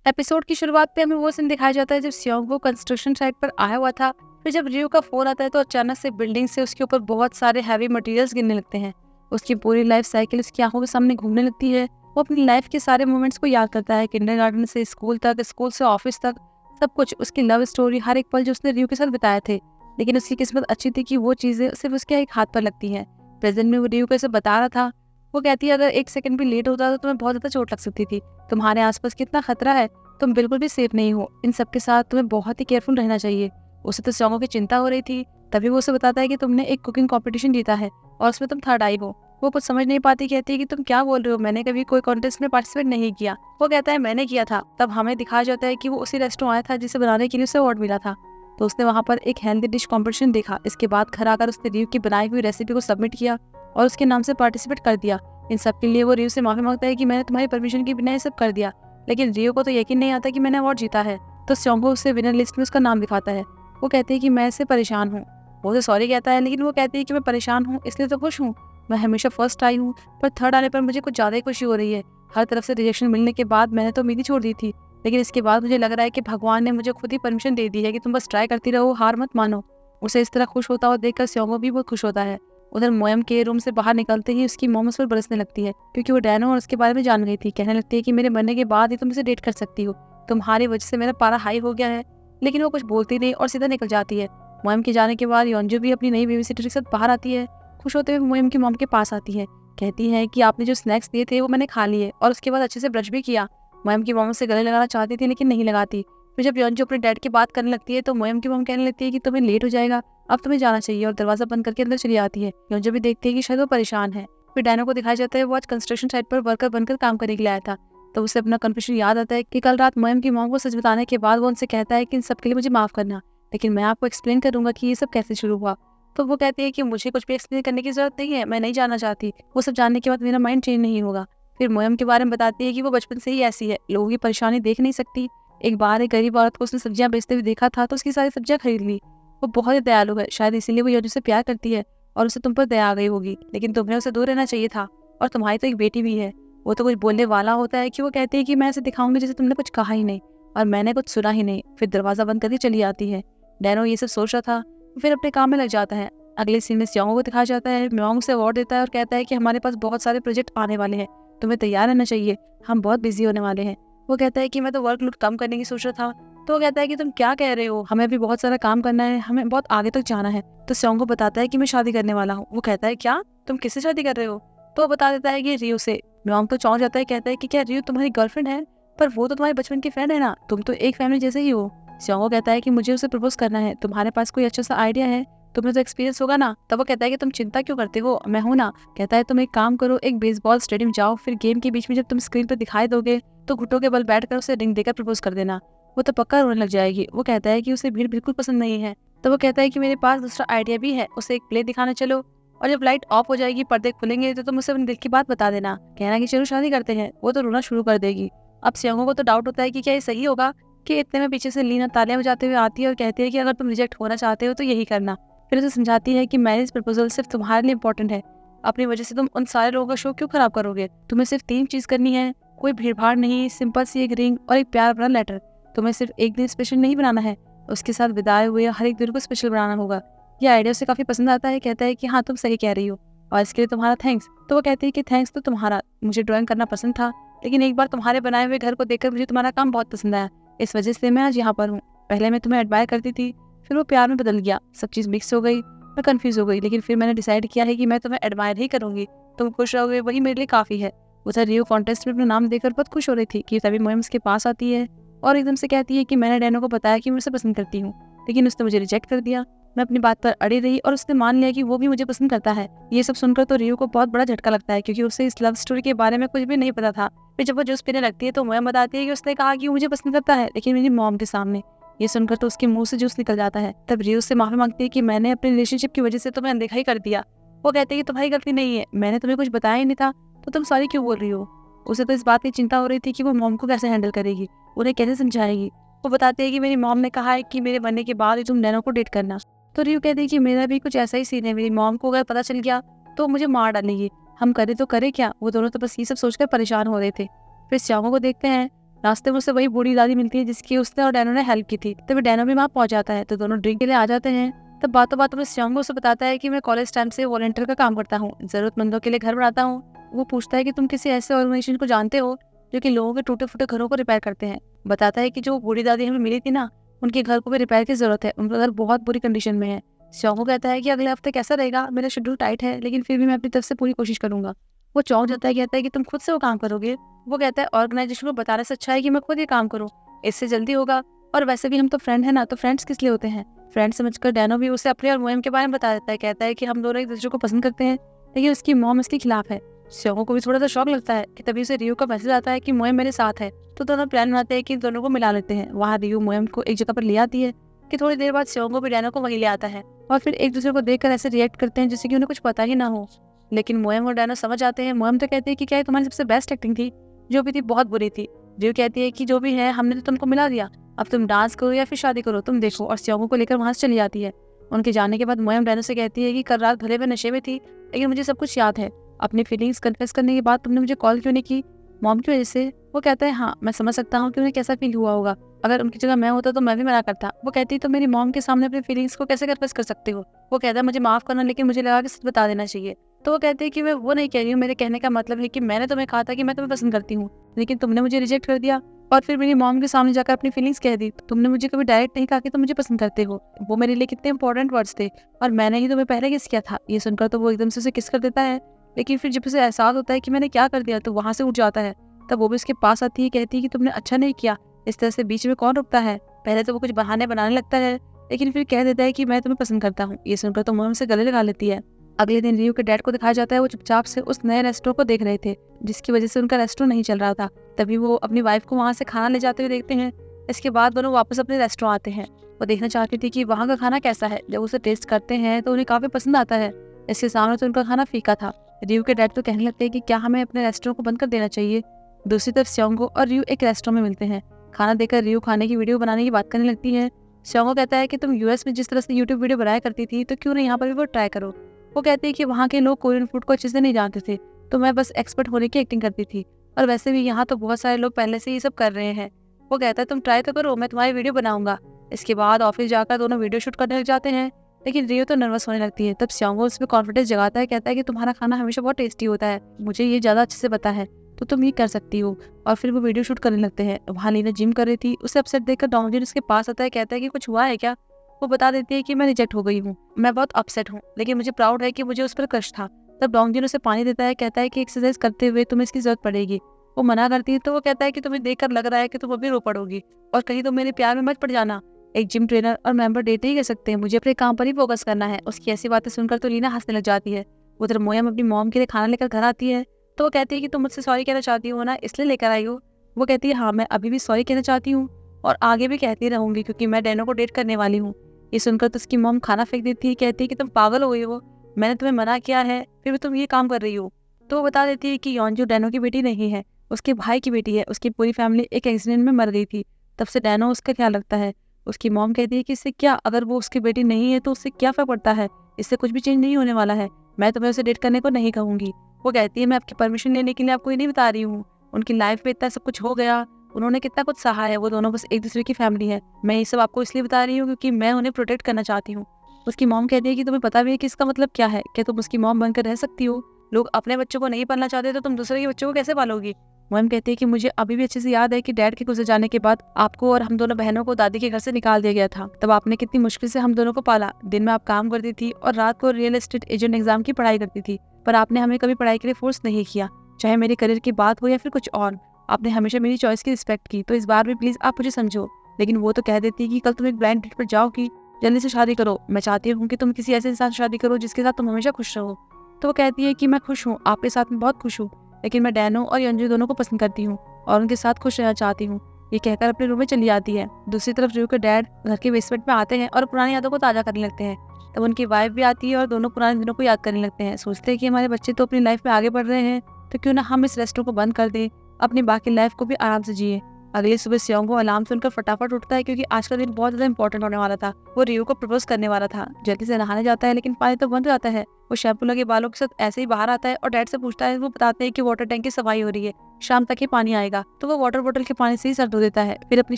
Episode की शुरुआत पे हमें वो सीन दिखाया जाता है जब सियोंग वो कंस्ट्रक्शन साइट पर आया हुआ था। फिर जब रियो का फोन आता है तो अचानक से बिल्डिंग से उसके ऊपर बहुत सारे हैवी मटेरियल्स गिरने लगते हैं। उसकी पूरी लाइफ साइकिल उसकी आंखों के सामने घूमने लगती है। वो अपनी लाइफ के सारे मोमेंट्स को याद करता है, किंडरगार्टन से स्कूल तक, स्कूल से ऑफिस तक, सब कुछ। उसकी लव स्टोरी, हर एक पल जो उसने रियो के साथ बिताए थे। लेकिन उसकी किस्मत अच्छी थी कि वो चीजें सिर्फ उसके एक हाथ पर लगती हैं। प्रेजेंट में वो रियो को ऐसे बता रहा था। वो कहती है, अगर एक सेकंड भी लेट होता तो तुम्हें बहुत ज्यादा चोट लग सकती थी। तुम्हारे आसपास कितना खतरा है, तुम बिल्कुल भी सेफ नहीं हो। इन सब के साथ तुम्हें बहुत ही केयरफुल रहना चाहिए। उसे तो सियोंगो की चिंता हो रही थी। तभी वो उसे बताता है कि तुमने एक कुकिंग कंपटीशन जीता है और उसमें तुम थर्ड आई हो। वो कुछ समझ नहीं पाती, कहती है कि तुम क्या बोल रहे हो, मैंने कभी कोई कॉन्टेस्ट में पार्टिसिपेट नहीं किया। वो कहता है मैंने किया था। तब हमें दिखाया जाता है कि वो उसी रेस्टोरेंट आया था जिसे बनाने के लिए उसे अवार्ड मिला था। तो उसने वहाँ पर एक हेल्दी डिश कॉम्पिटिशन देखा। इसके बाद घर आकर उसने रियो की बनाई हुई रेसिपी को सबमिट किया और उसके नाम से पार्टिसिपेट कर दिया। इन सब के लिए वो रियो से माफी मांगता है कि मैंने तुम्हारी परमिशन के बिना ये सब कर दिया। लेकिन रियो को तो यकीन नहीं आता कि मैंने अवार्ड जीता है। तो सियोंगो उससे विनर लिस्ट में उसका नाम दिखाता है। वो कहती है कि मैं इससे परेशान हूँ। वो उसे सॉरी कहता है, लेकिन वो कहती है कि मैं परेशान हूँ इसलिए तो खुश हूँ। मैं हमेशा फर्स्ट आई हूँ, पर थर्ड आने पर मुझे कुछ ज्यादा ही खुशी हो रही है। हर तरफ से रिजेक्शन मिलने के बाद मैंने तो उम्मीद ही छोड़ दी थी, लेकिन इसके बाद मुझे लग रहा है कि भगवान ने मुझे खुद ही परमिशन दे दी है कि तुम बस ट्राई करती रहो, हार मत मानो। उसे इस तरह खुश होता हुआ देखकर सियोंगो भी बहुत खुश होता है। उधर मोयम के रूम से बाहर निकलते ही उसकी मोम उस पर बरसने लगती है, क्योंकि वो डैनो और उसके बारे में जान गई थी। कहने लगती है कि मेरे मरने के बाद ही तुम इसे डेट कर सकती हो, तुम्हारी वजह से मेरा पारा हाई हो गया है। लेकिन वो कुछ बोलती नहीं और सीधा निकल जाती है। मोयम के जाने के बाद योंजू भी अपनी नई बेबी सिटर के साथ बाहर आती है। खुश होते हुए मोयम की मॉम के पास आती है। कहती है कि आपने जो स्नैक्स दिए थे वो मैंने खा लिए और उसके बाद अच्छे से ब्रश भी किया। मोयम की मॉम से गले लगाना चाहती थी लेकिन नहीं लगाती। फिर जब योंजू अपने डैड की बात करने लगती है तो मोयम की मॉम कहने लगती है कि तुम्हें लेट हो जाएगा, अब तुम्हें जाना चाहिए, और दरवाजा बंद करके अंदर चली आती है। योंजू भी देखती है कि शायद वो परेशान है। फिर डैनो को दिखाया जाता है वो आज कंस्ट्रक्शन साइट पर वर्कर बनकर काम करने के लिए आया था। तो उसे अपना कन्फ्यूजन याद आता है कि कल रात मोयम की मॉम को सच बताने के बाद वो उनसे कहता है कि इन सब के लिए मुझे माफ करना, लेकिन मैं आपको एक्सप्लेन करूंगा कि ये सब कैसे शुरू हुआ। तो वो कहती है कि मुझे कुछ भी एक्सप्लेन करने की जरूरत नहीं है, मैं नहीं जानना चाहती। वो सब जानने के बाद मेरा माइंड चेंज नहीं होगा। फिर मोयम के बारे में बताती है कि वो बचपन से ही ऐसी है, लोगों की परेशानी देख नहीं सकती। एक बार एक गरीब औरत को उसने सब्जियां बेचते हुए देखा था तो उसकी सारी सब्जियां खरीद ली। वो बहुत ही दयालु है, शायद इसीलिए वो योजू से प्यार करती है और उसे तुम पर दया आ गई होगी, लेकिन तुम्हें उसे दूर रहना चाहिए था। और तुम्हारी तो एक बेटी भी है। वो तो कुछ बोलने वाला होता है कि वो कहती है कि मैं ऐसे दिखाऊंगी जैसे तुमने कुछ कहा ही नहीं और मैंने कुछ सुना ही नहीं। फिर दरवाजा बंद करके चली आती है। डैनो ये सब सोच रहा था, फिर अपने काम में लग जाता है। अगले सीन में सियोंगो को दिखाया जाता है। म्योंग उसे अवार्ड देता है और कहता है कि हमारे पास बहुत सारे प्रोजेक्ट आने वाले हैं, तुम्हें तैयार रहना चाहिए, हम बहुत बिजी होने वाले हैं। वो कहता है कि मैं तो वर्कलोड कम करने की सोच रहा था। तो वो कहता है कि तुम क्या कह रहे हो, हमें भी बहुत सारा काम करना है, हमें बहुत आगे तक जाना है। तो सियोंगो बताता है कि मैं शादी करने वाला हूँ। वो कहता है क्या, तुम किससे शादी कर रहे हो? तो वो बता देता है कि रियो से। म्योंग तो चौंक जाता है, कहता है कि क्या रियो तुम्हारी गर्लफ्रेंड है? पर वो तो तुम्हारे बचपन की फ्रेंड है ना, तुम तो एक फैमिली जैसे ही हो। सियोंगो कहता है कि मुझे उसे प्रपोज करना है, तुम्हारे पास कोई अच्छा सा आइडिया है? तुम्हें तो एक्सपीरियंस होगा ना। तब वो कहता है कि तुम चिंता क्यों करते हो, मैं हूं ना। कहता है तुम एक काम करो, एक बेसबॉल स्टेडियम जाओ, फिर गेम के बीच में जब तुम स्क्रीन पर दिखाई दोगे तो घुटनों के बल बैठकर उसे रिंग देकर प्रपोज कर देना, वो तो पक्का रोने लग जाएगी। वो कहता है कि उसे भीड़ बिल्कुल पसंद नहीं है। तो वो कहता है कि मेरे पास दूसरा आइडिया भी है, उसे एक प्ले दिखाना चलो, और जब लाइट ऑफ हो जाएगी, पर्दे खुलेंगे तो तुम उसे अपने दिल की बात बता देना, कहना कि चलो शादी करते हैं। वो तो रोना शुरू कर देगी। अब सियोंगो को तो डाउट होता है कि क्या ये सही होगा कि इतने में पीछे से लीना तालियां बजाते हुए आती है और कहती है कि अगर तुम रिजेक्ट होना चाहते हो तो यही करना। फिर उसे समझाती है कि मैरिज प्रपोजल सिर्फ तुम्हारे लिए इंपॉर्टेंट है, अपनी वजह से तुम उन सारे लोगों का शो क्यों खराब करोगे। तुम्हें सिर्फ 3 चीज करनी है, कोई भीड़ भाड़ नहीं, सिंपल सी एक रिंग और एक प्यार भरा लेटर। तुम्हें सिर्फ एक दिन स्पेशल नहीं बनाना है, उसके साथ विदाई हुए हर एक दिन को स्पेशल बनाना होगा। ये आइडिया उसे काफी पसंद आता है। कहता है कि हाँ तुम सही कह रही हो और इसके लिए तुम्हारा थैंक्स। तो वो कहती है कि थैंक्स तो तुम्हारा, मुझे ड्राइंग करना पसंद था, लेकिन एक बार तुम्हारे बनाए हुए घर को देखकर मुझे तुम्हारा काम बहुत पसंद आया, इस वजह से मैं आज यहाँ पर हूँ। पहले मैं तुम्हें एडमायर करती थी, फिर वो प्यार में बदल गया, सब चीज मिक्स हो गई, मैं कंफ्यूज हो गई, लेकिन फिर मैंने डिसाइड किया है कि मैं तुम्हें एडमायर ही करूंगी। तुम खुश रहोगे वही मेरे लिए काफी है। उधर रियो कॉन्टेस्ट में अपना नाम देकर बहुत खुश हो रही थी कि तभी मोयम उसके पास आती है और एकदम से कहती है कि मैंने डैनो को बताया कि मैं उसे पसंद करती हूँ, लेकिन उसने मुझे रिजेक्ट कर दिया। मैं अपनी बात पर अड़ी रही और उसने मान लिया कि वो भी मुझे पसंद करता है। ये सब सुनकर तो रियो को बहुत बड़ा झटका लगता है, क्योंकि उसे इस लव स्टोरी के बारे में कुछ भी नहीं पता था। फिर जब वो जूस पीने लगती है तो मोयम बताती है कि उसने कहा कि वो मुझे पसंद करता है, लेकिन मेरी मॉम के सामने। ये सुनकर तो उसके मुंह से जूस निकल जाता है। तब रियो से माफी मांगती है कि मैंने अपने रिलेशनशिप की वजह से तुम्हें अनदेखा ही कर दिया। वो कहते हैं कि तुम्हारी गलती नहीं है, मैंने तुम्हें कुछ बताया ही नहीं था, तो तुम सॉरी क्यों बोल रही हो। उसे तो इस बात की चिंता हो रही थी कि वो मॉम को कैसे हैंडल करेगी, उन्हें कैसे समझाएगी। वो बताती है कि मेरी मॉम ने कहा है कि मेरे मरने के बाद ही तुम डैनो को डेट करना। तो रियो कहती है कि मेरा भी कुछ ऐसा ही सीन है, मेरी मॉम को अगर पता चल गया तो मुझे मार डालेगी, हम करे तो करे क्या। वो दोनों तो बस ये सब सोचकर परेशान हो रहे थे। फिर सियोंगो को देखते हैं, रास्ते में उसे वही बूढ़ी दादी मिलती है जिसकी उसने और डैनो ने हेल्प की थी। तभी डैनो भी वहाँ पहुंच जाता है तो दोनों ड्रिंक के लिए आ जाते हैं। तब बातों बातों में स्योंगो उसे बताता है कि मैं कॉलेज टाइम से वॉलंटियर का काम करता हूँ, जरूरतमंदों के लिए घर बनाता हूँ। वो पूछता है कि तुम किसी ऐसे ऑर्गेनाइजेशन को जानते हो जो कि लोगों के टूटे फूटे घरों को रिपेयर करते हैं। बताता है कि जो बूढ़ी दादी हमें मिली थी ना, उनके घर को भी रिपेयर की जरूरत है, उनका घर बहुत बुरी कंडीशन में है। स्योंगो कहता है कि अगले हफ्ते कैसा रहेगा, मेरा शेड्यूल टाइट है लेकिन फिर भी मैं अपनी तरफ से पूरी कोशिश करूंगा। वो चौंक जाता है, कहता है कि तुम खुद से वो काम करोगे। वो कहता है ऑर्गेनाइजेशन को बताने से अच्छा है कि मैं खुद ये काम करूँ, इससे जल्दी होगा। और वैसे भी हम तो फ्रेंड है ना, तो फ्रेंड्स किस लिए होते हैं। फ्रेंड समझकर डैनो भी उसे अपने और मोएम के बारे में बता देता है। कहता है कि हम दोनों एक दूसरे को पसंद करते हैं लेकिन उसकी मॉम इसके खिलाफ है। स्योंगो को भी थोड़ा सा शौक लगता है कि तभी उसे रियो का मैसेज आता है कि मोएम मेरे साथ है। तो दोनों प्लान बनाते हैं कि दोनों को मिला लेते हैं। वहाँ रियो मोएम को एक जगह पर ले आती है कि थोड़ी देर बाद स्योंगो भी डैनो को वहीं ले आता है और फिर एक दूसरे को देखकर ऐसे रिएक्ट करते हैं जैसे कि उन्हें कुछ पता ही ना हो। लेकिन मोएम और डैनो समझ आते हैं। मोएम तो कहती है कि क्या ये तुम्हारी सबसे बेस्ट एक्टिंग थी, जो भी थी बहुत बुरी थी। रियो कहती है कि जो भी है हमने तो तुमको मिला दिया, अब तुम डांस करो या फिर शादी करो, तुम देखो। और स्योंगो को लेकर वहां से चली जाती है। उनके जाने के बाद मोएम डैनो से कहती है कि कल रात भले मैं नशे में थी लेकिन मुझे सब कुछ याद है। अपनी फीलिंग्स कन्फेस करने के बाद तुमने मुझे कॉल क्यों नहीं की, मॉम की वजह से। वो कहता है हाँ मैं समझ सकता हूँ कि उन्हें कैसा फील हुआ होगा, अगर उनकी जगह मैं होता तो मैं भी मना करता। वो कहती है तो मेरी मॉम के सामने अपनी फीलिंग्स को कैसे कन्फेस कर सकते हो। वो कहता है मुझे माफ करना लेकिन मुझे लगा कि सच बता देना चाहिए। तो वो कहती है कि मैं वो नहीं कह रही हूँ, मेरे कहने का मतलब है कि मैंने तुम्हें कहा था कि मैं तुम्हें पसंद करती हूँ लेकिन तुमने मुझे रिजेक्ट कर दिया और फिर मेरी मॉम के सामने जाकर अपनी फीलिंग्स कह दी। तुमने मुझे कभी डायरेक्ट नहीं कहा कि तुम मुझे पसंद करते हो। वो मेरे लिए कितने इंपॉर्टेंट वर्ड्स थे और मैंने ही तुम्हें पहले किस किया था। ये सुनकर तो वो एकदम से उसे किस कर देता है लेकिन फिर जब उसे एहसास होता है कि मैंने क्या कर दिया तो वहां से उठ जाता है। तब वो भी उसके पास आती है, कहती है कि तुमने अच्छा नहीं किया, इस तरह से बीच में कौन रुकता है। पहले तो वो कुछ बहाने बनाने लगता है लेकिन फिर कह देता है कि मैं तुम्हें पसंद करता हूँ। ये सुनकर तो मोम से गले लगा लेती है। अगले दिन रियो के डैड को दिखाया जाता है, वो चुपचाप से उस नए रेस्टोरेंट को देख रहे थे जिसकी वजह से उनका रेस्टोरेंट नहीं चल रहा था। तभी वो अपनी वाइफ को वहां से खाना ले जाते हुए देखते हैं। इसके बाद दोनों वापस अपने रेस्टोरेंट आते हैं। वो देखना चाहती थी कि वहाँ का खाना कैसा है। जब उसे टेस्ट करते हैं तो उन्हें काफी पसंद आता है। इसके सामने तो उनका खाना फीका था। रियो के डैड तो कहने लगते हैं कि क्या हमें अपने रेस्टोरेंट को बंद कर देना चाहिए। दूसरी तरफ स्योंगो और रियो एक रेस्टोरेंट में मिलते हैं। खाना देकर रियो खाने की वीडियो बनाने की बात करने लगती है। स्योंगो कहता है कि तुम यूएस में जिस तरह से यूट्यूब वीडियो बनाया करती थी तो क्यों नहीं यहाँ पर भी वो ट्राई करो। वो कहती है कि वहाँ के लोग कोरियन फूड को अच्छे से नहीं जानते थे तो मैं बस एक्सपर्ट होने की एक्टिंग करती थी और वैसे भी यहाँ तो बहुत सारे लोग पहले से ये सब कर रहे हैं। वो कहता है तुम ट्राई तो करो, मैं तुम्हारी वीडियो बनाऊंगा। इसके बाद ऑफिस जाकर दोनों वीडियो शूट करने लग जाते हैं लेकिन रियो तो नर्वस होने लगती है। तब स्योंगो उसमें कॉन्फिडेंस जगाता है, कहता है कि तुम्हारा खाना हमेशा बहुत टेस्टी होता है, मुझे ये ज्यादा अच्छे से पता है तो तुम ये कर सकती हो। और फिर वो वीडियो शूट करने लगते हैं। वहाँ लीना जिम कर रही थी, उसे अपसेट देखकर डोंगजिन उसके पास आता है, कहता है कि कुछ हुआ है क्या। वो बता देती है कि मैं रिजेक्ट हो गई हूँ, मैं बहुत अपसेट हूँ लेकिन मुझे प्राउड है कि मुझे उस पर क्रश था। तब डोंगजिन उसे पानी देता है, कहता है कि एक्सरसाइज करते हुए तुम्हें इसकी जरूरत पड़ेगी। वो मना करती है तो वो कहता है कि तुम्हें देखकर लग रहा है कि तुम अभी रो पड़ोगी और कहीं तुम मेरे प्यार में मत पड़ जाना। एक जिम ट्रेनर और मेंबर डेट ही कर सकते हैं, मुझे अपने काम पर ही फोकस करना है। उसकी ऐसी बातें सुनकर तो लीना हंसने लग जाती है। उधर मोयम अपनी मॉम के लिए खाना लेकर घर आती है तो वो कहती है कि तुम मुझसे सॉरी कहना चाहती हो ना, इसलिए लेकर आई हो। वो कहती है हाँ मैं अभी भी सॉरी कहना चाहती हूँ और आगे भी कहती रहूंगी क्योंकि मैं डैनो को डेट करने वाली हूँ। ये सुनकर तो उसकी मॉम खाना फेंक देती है, कहती है कि तुम पागल हो गई हो, मैंने तुम्हें मना किया है फिर भी तुम ये काम कर रही हो। तो वो बता देती है कि योंजू डैनो की बेटी नहीं है, उसके भाई की बेटी है, उसकी पूरी फैमिली एक एक्सीडेंट में मर गई थी, तब से डैनो उसका ख्याल रखता है। उसकी मॉम कहती है कि इससे क्या, अगर वो उसकी बेटी नहीं है तो उससे क्या फर्क पड़ता है, इससे कुछ भी चेंज नहीं होने वाला है, मैं तुम्हें उसे डेट करने को नहीं कहूंगी। वो कहती है मैं आपकी परमिशन लेने के लिए आपको ये नहीं बता रही हूँ, उनकी लाइफ में इतना सब कुछ हो गया, उन्होंने कितना कुछ सहा है, वो दोनों बस एक दूसरे की फैमिली है, मैं ये सब आपको इसलिए बता रही हूँ क्योंकि मैं उन्हें प्रोटेक्ट करना चाहती हूँ। उसकी मॉम कहती है कि तुम्हें पता भी है कि इसका मतलब क्या है, क्या तुम उसकी मॉम बनकर रह सकती हो, लोग अपने बच्चों को नहीं पालना चाहते तो तुम दूसरे के बच्चों को कैसे पालोगी। मॉम कहती है कि मुझे अभी भी अच्छे से याद है कि डैड के गुजर जाने के बाद आपको और हम दोनों बहनों को दादी के घर से निकाल दिया गया था, तब आपने कितनी मुश्किल से हम दोनों को पाला। दिन में आप काम करती थी और रात को रियल एस्टेट एजेंट एग्जाम की पढ़ाई करती थी, पर आपने हमें कभी पढ़ाई के लिए फोर्स नहीं किया, चाहे मेरे करियर की बात हो या फिर कुछ और, आपने हमेशा मेरी चॉइस की रिस्पेक्ट की, तो इस बार भी प्लीज आप मुझे समझो। लेकिन वो तो कह देती है कि कल तुम एक ब्लाइंड डेट पर जाओगी, जल्दी से शादी करो, मैं चाहती हूँ कि तुम किसी ऐसे इंसान से शादी करो जिसके साथ तुम हमेशा खुश रहो। तो वो कहती है कि मैं खुश हूँ, आपके साथ में बहुत खुश हूँ, लेकिन मैं डैनो और योंजू दोनों को पसंद करती हूँ और उनके साथ खुश रहना चाहती हूँ। ये कहकर अपने रूम में चली जाती है। दूसरी तरफ रियो के डैड घर के बेसमेंट में आते हैं और पुरानी यादों को ताजा करने लगते हैं। तब उनकी वाइफ भी आती है और दोनों पुराने दिनों को याद करने लगते हैं। सोचते हैं कि हमारे बच्चे तो अपनी लाइफ में आगे बढ़ रहे हैं तो क्यों ना हम इस रेस्टोरेंट को बंद कर दें, अपनी बाकी लाइफ को भी आराम से जिए। अगली सुबह सियोंगो अलार्म सुनकर फटाफट उठता है क्योंकि आज का दिन बहुत ज्यादा इंपॉर्टेंट होने वाला था। वो रियो को प्रपोज करने वाला था। जल्दी से नहाने जाता है लेकिन पानी तो बंद हो जाता है। वो शैम्पू लगे बालों के साथ ऐसे ही बाहर आता है और डैड से पूछता है। वो बताते हैं कि वाटर टैंक की सफाई हो रही है, शाम तक ही पानी आएगा। तो वो वाटर बोतल के पानी से ही सर धो देता है, फिर अपनी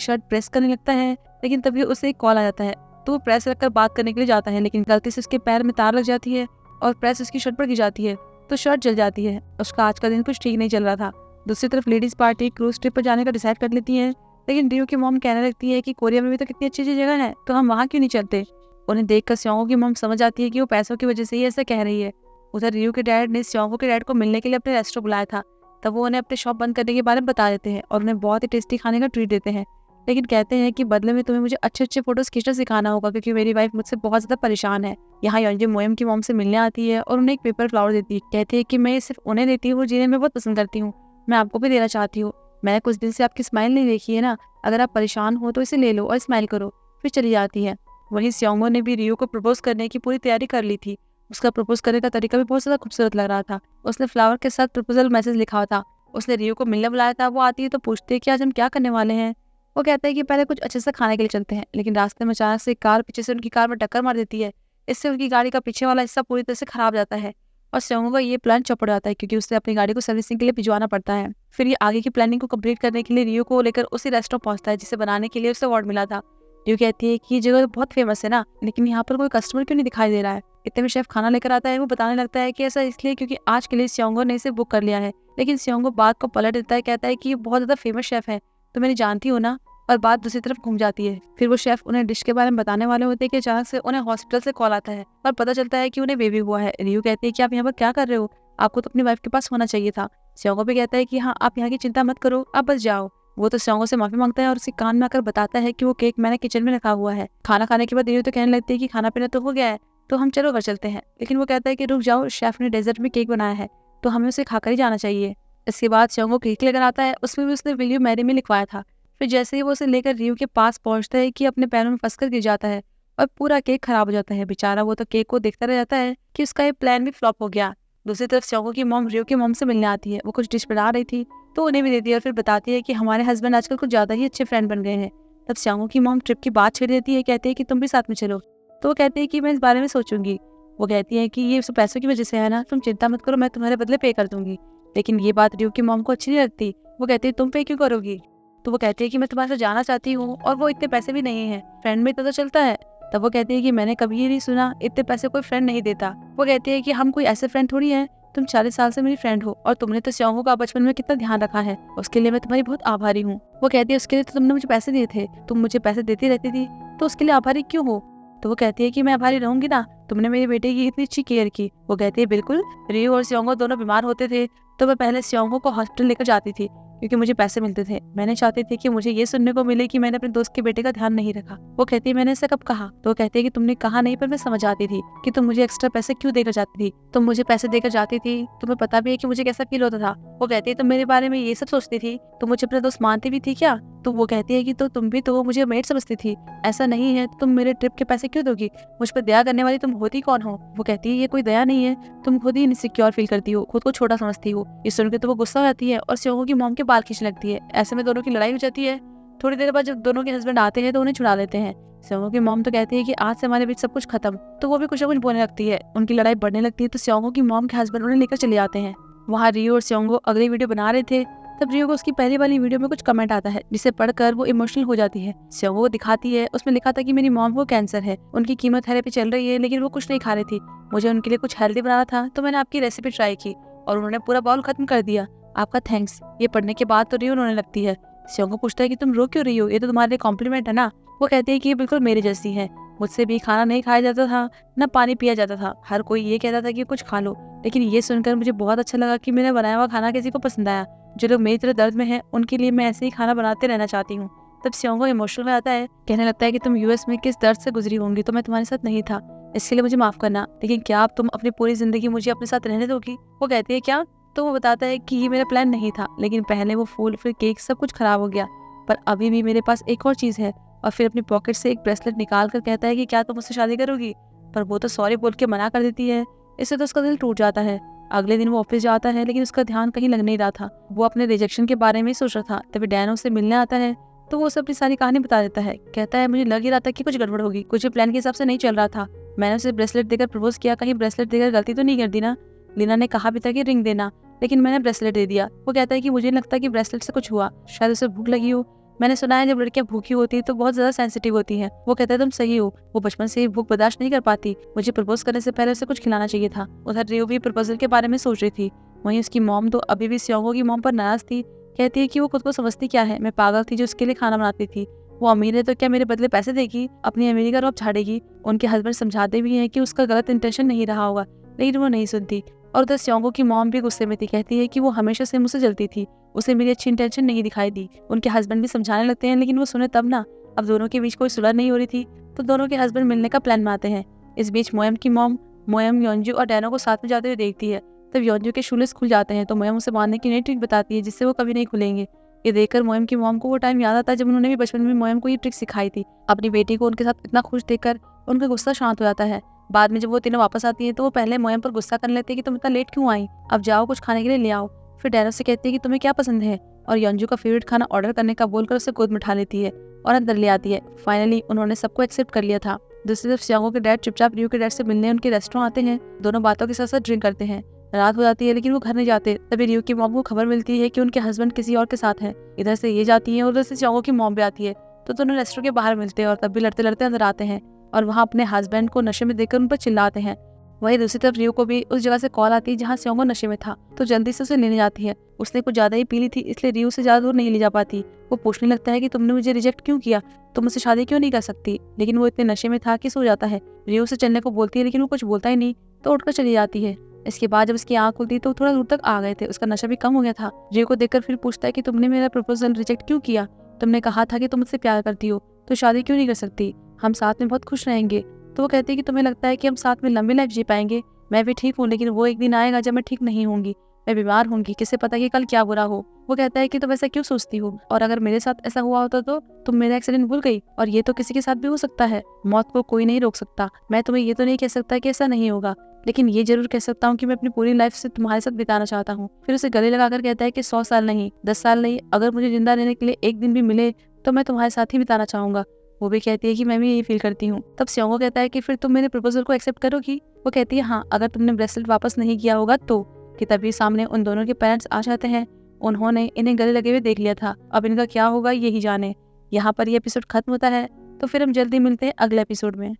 शर्ट प्रेस करने लगता है। लेकिन तभी उसे एक कॉल आ जाता है, तो वो प्रेस रखकर बात करने के लिए जाता है, लेकिन गलती से उसके पैर में तार लग जाती है और प्रेस उसकी शर्ट पर गिर जाती है, तो शर्ट जल जाती है। उसका आज का दिन कुछ ठीक नहीं चल रहा था। दूसरी तरफ लेडीज पार्टी क्रूज ट्रिप पर जाने का डिसाइड कर लेती है, लेकिन रियो की मॉम कहने लगती है कि कोरिया में भी तो कितनी अच्छी अच्छी जगह है, तो हम वहाँ क्यों नहीं चलते। उन्हें देखकर सियोंगो की मॉम समझ आती है कि वो पैसों की वजह से ही ऐसा कह रही है। उधर रियो के डैड ने सियोंगो के डैड को मिलने के लिए अपने रेस्टोरेंट बुलाया था। तब वो उन्हें अपने शॉप बंद करने के बारे में बता देते हैं और उन्हें बहुत ही टेस्टी खाने का ट्रीट देते हैं, लेकिन कहते हैं कि बदले में तुम्हें मुझे अच्छे अच्छे फोटोज खींचना सिखाना होगा क्योंकि मेरी वाइफ मुझसे बहुत ज्यादा परेशान है। यहाँ योंजे मोयम की मॉम से मिलने आती है और उन्हें एक पेपर फ्लावर देती है। कहती है कि मैं सिर्फ उन्हें देती हूँ जिन्हें मैं बहुत पसंद करती हूँ, मैं आपको भी देना चाहती हूँ। मैंने कुछ दिन से आपकी स्माइल नहीं देखी है ना, अगर आप परेशान हो तो इसे ले लो और स्माइल करो। फिर चली जाती है। वहीं सियोंगो ने भी रियो को प्रपोज करने की पूरी तैयारी कर ली थी। उसका प्रपोज करने का तरीका भी बहुत ज्यादा खूबसूरत लग रहा था। उसने फ्लावर के साथ प्रपोजल मैसेज लिखा हुआ था। उसने रियो को मिलने बुलाया था। वो आती है तो पूछती है कि आज हम क्या करने वाले हैं। वो कहता है कि पहले कुछ अच्छे से खाने के लिए चलते हैं, लेकिन रास्ते में अचानक से कार पीछे से उनकी कार में टक्कर मार देती है। इससे उनकी गाड़ी का पीछे वाला हिस्सा पूरी तरह से खराब जाता है और सियोंगो का ये प्लान चौपड़ जाता है क्योंकि उसे अपनी गाड़ी को सर्विसिंग के लिए भिजवाना पड़ता है। फिर ये आगे की प्लानिंग को कंप्लीट करने के लिए रियो को लेकर उसी रेस्टोरेंट पहुंचता है जिसे बनाने के लिए उसे अवार्ड मिला था। रियो कहती है कि ये जगह बहुत फेमस है ना, लेकिन यहाँ पर कोई कस्टमर क्यों नहीं दिखाई दे रहा है। इतने में शेफ खाना लेकर आता है। वो बताने लगता है कि ऐसा इसलिए क्योंकि आज के लिए सियोंगो ने इसे बुक कर लिया है, लेकिन सियोंगो बात को पलट देता है। कहता है कि ये बहुत ज्यादा फेमस शेफ है, तो मैंने जानती हूँ ना, और बात दूसरी तरफ घूम जाती है। फिर वो शेफ उन्हें डिश के बारे में बताने वाले होते हैं कि अचानक से उन्हें हॉस्पिटल से कॉल आता है और पता चलता है कि उन्हें बेबी हुआ है। रियो कहती है कि आप यहाँ पर क्या कर रहे हो, आपको तो अपनी वाइफ के पास होना चाहिए था। सियोंगो भी कहता है कि हाँ, आप यहाँ की चिंता मत करो, आप बस जाओ। वो तो सियोंगो से माफी मांगता है और उसके कान में आकर बताता है कि वो केक मैंने किचन में रखा हुआ है। खाना खाने के बाद रियो तो कहने लगती है कि खाना पीना तो हो गया है, तो हम चलो घर चलते हैं। लेकिन वो कहता है कि रुक जाओ, शेफ ने डेजर्ट में केक बनाया है, तो हमें उसे खाकर ही जाना चाहिए। इसके बाद सियोंगो केक लेकर आता है। उसमें भी उसने विल यू मैरी में लिखवाया था। फिर जैसे ही वो उसे लेकर रियो के पास पहुंचता है कि अपने पैरों में फंसकर गिर जाता है और पूरा केक खराब हो जाता है। बेचारा वो तो केक को देखता रह जाता है कि उसका ये प्लान भी फ्लॉप हो गया। दूसरी तरफ सियोंगो की मॉम रियो की मॉम से मिलने आती है। वो कुछ डिश बना रही थी तो उन्हें भी देती है और फिर बताती है कि हमारे हस्बैंड आजकल कुछ ज्यादा ही अच्छे फ्रेंड बन गए हैं। तब सियोंगो की मॉम ट्रिप की बात छेड़ देती है। कहती है कि तुम भी साथ में चलो, तो वो कहती है कि मैं इस बारे में सोचूंगी। वो कहती है कि ये सब पैसों की वजह से है ना, तुम चिंता मत करो, मैं तुम्हारे बदले पे कर दूंगी। लेकिन ये बात रियो की मॉम को अच्छी नहीं लगती। वो कहती है तुम पे क्यों करोगी। तो वो कहती है कि मैं तुम्हारे साथ जाना चाहती हूँ और वो इतने पैसे भी नहीं है, फ्रेंड में इतना तो चलता है। तब वो कहती है कि मैंने कभी ये नहीं सुना, इतने पैसे कोई फ्रेंड नहीं देता। वो कहती है कि हम कोई ऐसे फ्रेंड थोड़ी है, तुम 40 साल से मेरी फ्रेंड हो और तुमने तो सियोंगो का बचपन में कितना ध्यान रखा है, उसके लिए मैं तुम्हारी बहुत आभारी हूँ। वो कहती है उसके लिए तो तुमने मुझे पैसे दिए थे, तुम मुझे पैसे देती रहती थी, तो उसके लिए आभारी क्यों हो। तो वो कहती है कि मैं आभारी रहूंगी ना, तुमने मेरे बेटे की इतनी अच्छी केयर की। वो कहती है बिल्कुल, रियो और सियोंगो दोनों बीमार होते थे तो मैं पहले सियोंगो को हॉस्पिटल लेकर जाती थी क्योंकि मुझे पैसे मिलते थे। मैंने चाहती थी कि मुझे ये सुनने को मिले कि मैंने अपने दोस्त के बेटे का ध्यान नहीं रखा। वो कहती है मैंने ऐसा कब कहा। तो वो कहती है कि तुमने कहा नहीं, पर मैं समझ आती थी कि तुम मुझे एक्स्ट्रा पैसे क्यों देकर जाती थी। तुम मुझे पैसे देकर जाती थी, तुम्हें पता भी है कि मुझे कैसा फील होता था। वो कहती है तुम मेरे बारे में ये सब सोचती थी, तुम मुझे अपना दोस्त मानती भी थी क्या। तो वो कहती है कि तो तुम भी तो मुझे मेड समझती थी, ऐसा नहीं है, तुम मेरे ट्रिप के पैसे क्यों दोगी, मुझ पर दया करने वाली तुम होती कौन हो। वो कहती है ये कोई दया नहीं है, तुम खुद ही इनसिक्योर फील करती हो, खुद को छोटा समझती हो। ये सुनकर तो वो गुस्सा हो जाती है और सियोंगो की मॉम के बाल खींचने लगती है। ऐसे में दोनों की लड़ाई हो जाती है। थोड़ी देर बाद जब दोनों के हस्बैंड आते हैं तो उन्हें छुड़ा लेते हैं। सियोंगो की मॉम तो कहती है कि आज से हमारे बीच सब कुछ खत्म, तो वो भी कुछ ना कुछ बोलने लगती है। उनकी लड़ाई बढ़ने लगती है तो सियोंगो की मॉम के हस्बैंड उन्हें लेकर चले जाते हैं। वहाँ रियो और सियोंगो अगली वीडियो बना रहे थे, तब रियो को उसकी पहली वाली वीडियो में कुछ कमेंट आता है जिसे पढ़कर वो इमोशनल हो जाती है। सियोंगो को दिखाती है, उसमें लिखा था कि मेरी मॉम को कैंसर है, उनकी कीमोथेरेपी चल रही है, लेकिन वो कुछ नहीं खा रही थी। मुझे उनके लिए कुछ हेल्दी बनाना था तो मैंने आपकी रेसिपी ट्राई की और उन्होंने पूरा बाउल खत्म कर दिया, आपका थैंक्स। ये पढ़ने के बाद तो रियो रोने लगती है। सियोंगो पूछता है कि तुम रो क्यों रही हो, ये तो तुम्हारे लिए कॉम्प्लीमेंट है ना। वो कहती है कि ये बिल्कुल मेरे जैसी है, मुझसे भी खाना नहीं खाया जाता था, न पानी पिया जाता था, हर कोई ये कहता था कि कुछ खा लो, लेकिन ये सुनकर मुझे बहुत अच्छा लगा कि मेरा बनाया हुआ खाना किसी को पसंद आया। जो लोग मेरी तरह दर्द में हैं उनके लिए मैं ऐसे ही खाना बनाते रहना चाहती हूँ। तब सियोंगो इमोशनल हो जाता है, कहने लगता है कि तुम यूएस में किस दर्द से गुजरी होंगी, तो मैं तुम्हारे साथ नहीं था, इसके लिए मुझे माफ करना, लेकिन क्या अब तुम अपनी पूरी जिंदगी मुझे अपने साथ रहने दोगी। वो कहती है क्या। तो वो बताता है कि ये मेरा प्लान नहीं था, लेकिन पहले वो फूल फिर केक सब कुछ खराब हो गया, पर अभी भी मेरे पास एक और चीज है। और फिर अपनी पॉकेट से एक ब्रेसलेट निकाल कर कहता है कि क्या तुम मुझसे शादी करोगी। पर वो तो सॉरी बोल के मना कर देती है। इससे तो उसका दिल टूट जाता है। अगले दिन वो ऑफिस जाता है लेकिन उसका ध्यान कहीं लग नहीं रहा था। वो अपने रिजेक्शन के बारे में ही सोच रहा था। तभी डैन उससे मिलने आता है तो वो उसे अपनी सारी कहानी बता देता है। कहता है मुझे लग ही रहा था कि कुछ गड़बड़ होगी, कुछ भी प्लान के हिसाब से नहीं चल रहा था। मैंने उसे ब्रेसलेट देकर प्रपोज किया, कहीं ब्रेसलेट देकर गलती तो नहीं कर दी ना। लीना ने कहा भी था कि रिंग देना, लेकिन मैंने ब्रेसलेट दे दिया। वो कहता है कि मुझे नहीं लगता कि ब्रेसलेट से कुछ हुआ, शायद उसे भूख लगी हो। मैंने सुना है जब लड़कियां भूखी होती है तो बहुत ज्यादा सेंसिटिव होती हैं। वो कहता है तुम सही हो, वो बचपन से ही भूख बर्दाश्त नहीं कर पाती। मुझे प्रपोज करने से पहले उसे कुछ खिलाना चाहिए था। उधर रियो भी प्रपोजल के बारे में सोच रही थी। वहीं उसकी मॉम तो अभी भी स्योंगो की मॉम पर नाराज थी। कहती है कि वो खुद को समझती क्या है, मैं पागल थी जो उसके लिए खाना बनाती थी। वो अमीर है तो क्या मेरे बदले पैसे देगी, अपनी अमीरी का रौब झाड़ेगी। उनके हस्बैंड समझाते भी हैं कि उसका गलत इंटेंशन नहीं रहा होगा, लेकिन वो नहीं सुनती। और उधर स्योंगो की मॉम भी गुस्से में थी। कहती है कि वो हमेशा से मुझसे जलती थी, उसे मेरी अच्छी इंटेंशन नहीं दिखाई दी। उनके हस्बैंड भी समझाने लगते हैं लेकिन वो सुने तब ना। अब दोनों के बीच कोई सुलह नहीं हो रही थी तो दोनों के हस्बैंड मिलने का प्लान बनाते हैं। इस बीच मोयम की मॉम मोयम, योंजू और डैनो को साथ में जाते हुए देखती है। तब योंजू के शूलेस खुल जाते हैं तो मोयम उसे बांधने की नई ट्रिक बताती है जिससे वो कभी नहीं खुलेंगे। ये देखकर मोयम की मॉम को वो टाइम याद आता है जब उन्होंने भी बचपन में मोयम को ये ट्रिक सिखाई थी। अपनी बेटी को उनके साथ इतना खुश देखकर उनका गुस्सा शांत हो जाता है। बाद में जब वो तीनों वापस आती है तो वो पहले मोयम पर गुस्सा करने लगती है कि तुम इतना लेट क्यों आई, अब जाओ कुछ खाने के लिए ले आओ। फिर डैनो से कहती है कि तुम्हें क्या पसंद है, और योंजू का फेवरेट खाना ऑर्डर करने का बोलकर उसे गोद में उठा लेती है और अंदर ले आती है। फाइनली उन्होंने सबको एक्सेप्ट कर लिया था। दूसरी तरफ स्योंगो के डैड चुपचाप रियो के डैड से मिलने उनके रेस्टोरेंट आते हैं। दोनों बातों के साथ साथ ड्रिंक करते हैं। रात हो जाती है लेकिन वो घर नहीं जाते। तभी रियो की मॉम को खबर मिलती है कि उनके हस्बैंड किसी और के साथ हैं। इधर से ये जाती है और उधर से स्योंगो की मॉम भी आती है तो दोनों रेस्टोरेंट के बाहर मिलते हैं और तब भी लड़ते लड़ते अंदर आते हैं और वहाँ अपने हस्बैंड को नशे में देखकर उन पर चिल्लाते हैं। वहीं दूसरी तरफ रियो को भी उस जगह से कॉल आती है जहाँ स्योंगो नशे में था तो जल्दी से उसे लेने जाती है। उसने कुछ ज्यादा ही पी ली थी इसलिए रियो से ज्यादा दूर नहीं ले जा पाती। वो पूछने लगता है कि तुमने मुझे रिजेक्ट क्यों किया, तुम मुझसे शादी क्यों नहीं कर सकती, लेकिन वो इतने नशे में था कि सो जाता है। रियो से चलने को बोलती है लेकिन वो कुछ बोलता ही नहीं तो उठकर चली जाती है। इसके बाद जब उसकी आंख खुलती तो थोड़ा दूर तक आ गए थे, उसका नशा भी कम हो गया था। रियो को देखकर फिर पूछता है कि तुमने मेरा प्रपोजल रिजेक्ट क्यों किया, तुमने कहा था कि तुम मुझसे प्यार करती हो तो शादी क्यों नहीं कर सकती, हम साथ में बहुत खुश रहेंगे। तो वो कहती है कि तुम्हें लगता है कि हम साथ में लंबी लाइफ जी पाएंगे, मैं भी ठीक हूँ लेकिन वो एक दिन आएगा जब मैं ठीक नहीं होंगी, मैं बीमार होंगी, किसे पता कि कल क्या बुरा हो। वो कहता है कि तुम ऐसा क्यों सोचती हो, और अगर मेरे साथ ऐसा हुआ होता तो तुम मेरा एक्सीडेंट भूल गई, और ये तो किसी के साथ भी हो सकता है, मौत को कोई नहीं रोक सकता। मैं तुम्हें ये तो नहीं कह सकता कि ऐसा नहीं होगा, लेकिन ये जरूर कह सकता हूँ कि मैं अपनी पूरी लाइफ से तुम्हारे साथ बिताना चाहता हूँ। फिर उसे गले लगाकर कहता है कि 100 साल नहीं, 10 साल नहीं, अगर मुझे जिंदा रहने के लिए एक दिन भी मिले तो मैं तुम्हारे साथ ही बिताना चाहूंगा। वो भी कहती है कि मैं भी यही फील करती हूँ। तब स्योंगो कहता है कि फिर तुम मेरे प्रपोजल को एक्सेप्ट करोगी। वो कहती है हाँ, अगर तुमने ब्रेसलेट वापस नहीं किया होगा तो। कि तभी सामने उन दोनों के पेरेंट्स आ जाते हैं। उन्होंने इन्हें गले लगे हुए देख लिया था, अब इनका क्या होगा यही जाने। यहाँ पर ये एपिसोड खत्म होता है तो फिर हम जल्दी मिलते हैं अगले एपिसोड में।